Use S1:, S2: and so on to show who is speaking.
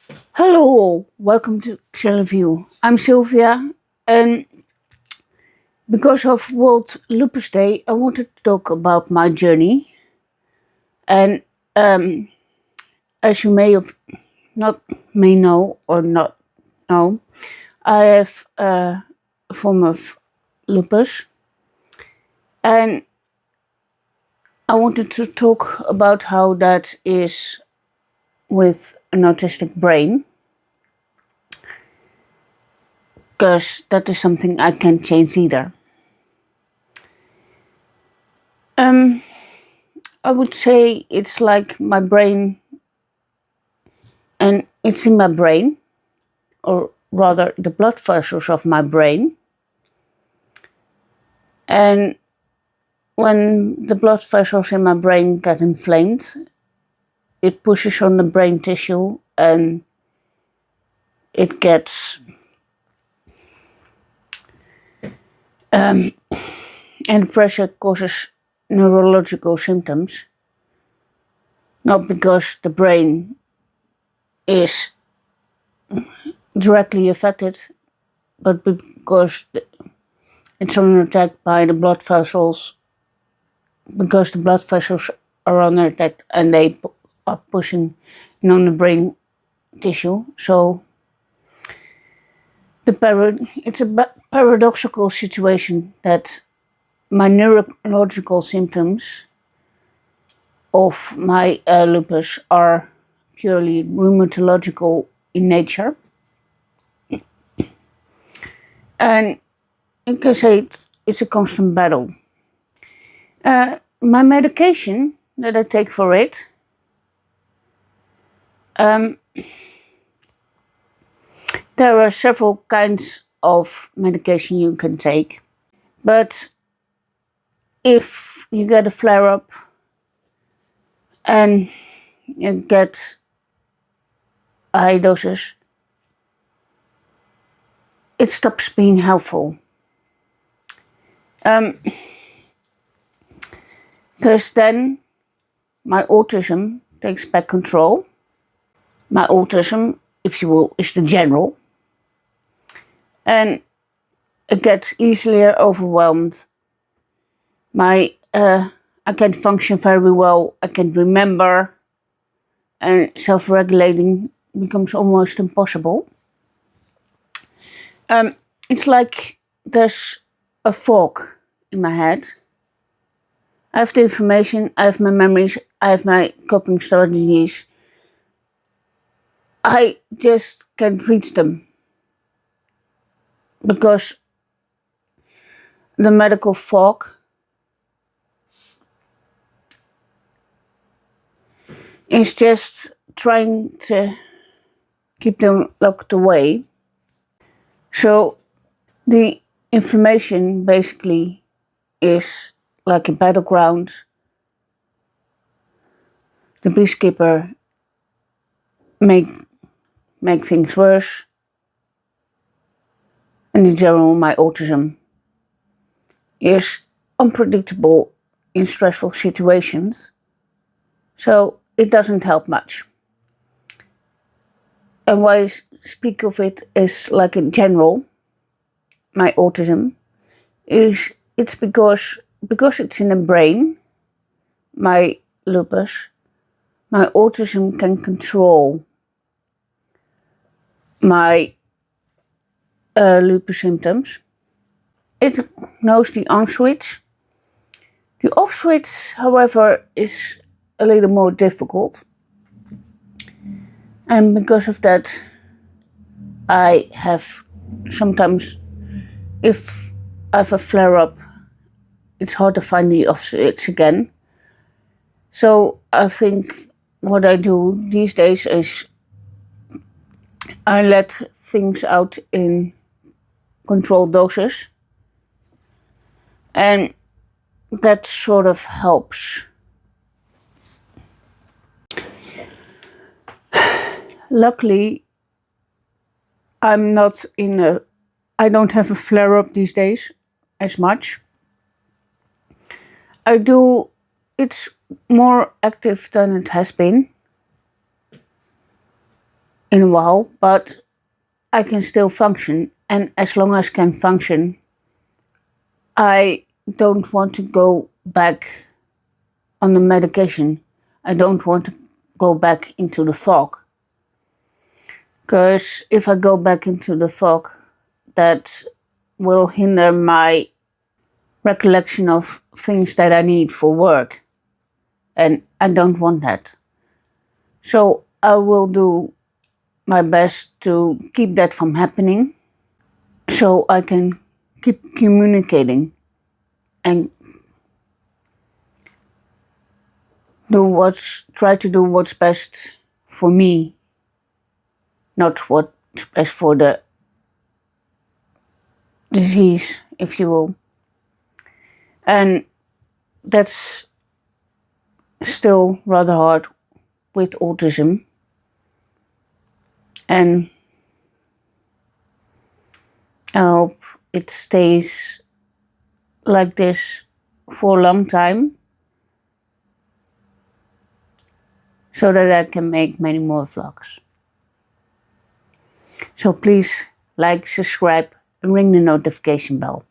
S1: Hello all, welcome to View. I'm Sylvia, and because of World Lupus Day, I wanted to talk about my journey. And as you may know or not know, I have a form of lupus, and I wanted to talk about how that is with an autistic brain, because that is something I can't change either. I would say it's like my brain, and it's in my brain, or rather the blood vessels of my brain. And when the blood vessels in my brain get inflamed, it pushes on the brain tissue and it gets and pressure causes neurological symptoms, not because the brain is directly affected, but because it's under attack by the blood vessels, because the blood vessels are under attack and they are pushing on the brain tissue. So it's a paradoxical situation that my neurological symptoms of my lupus are purely rheumatological in nature. And you can say it's a constant battle. My medication that I take for it, there are several kinds of medication you can take. But if you get a flare-up and you get high doses, it stops being helpful. Because then my autism takes back control. My autism, if you will, is the general. And it gets easily overwhelmed. I can function very well, I can remember, and self-regulating becomes almost impossible. It's like there's a fog in my head. I have the information, I have my memories, I have my coping strategies. I just can't reach them because the medical fog is just trying to keep them locked away. So the information basically is like a battleground. The peacekeeper make things worse. And in general, my autism is unpredictable in stressful situations. So it doesn't help much. And why I speak of it as like in general, my autism, is it's because it's in the brain, my lupus, my autism can control my lupus symptoms. It knows the on switch. The off switch, however, is a little more difficult. And because of that, I have sometimes, if I have a flare-up, it's hard to find the off switch again. So I think what I do these days is I let things out in controlled doses, and that sort of helps. Luckily, I don't have a flare-up these days as much. It's more active than it has been. in a while, but I can still function. And as long as I can function, I don't want to go back on the medication. I don't want to go back into the fog. Because if I go back into the fog, that will hinder my recollection of things that I need for work. And I don't want that. So I will do my best to keep that from happening, so I can keep communicating and try to do what's best for me, not what's best for the disease, if you will. And that's still rather hard with autism. And I hope it stays like this for a long time, so that I can make many more vlogs. So please like, subscribe, and ring the notification bell.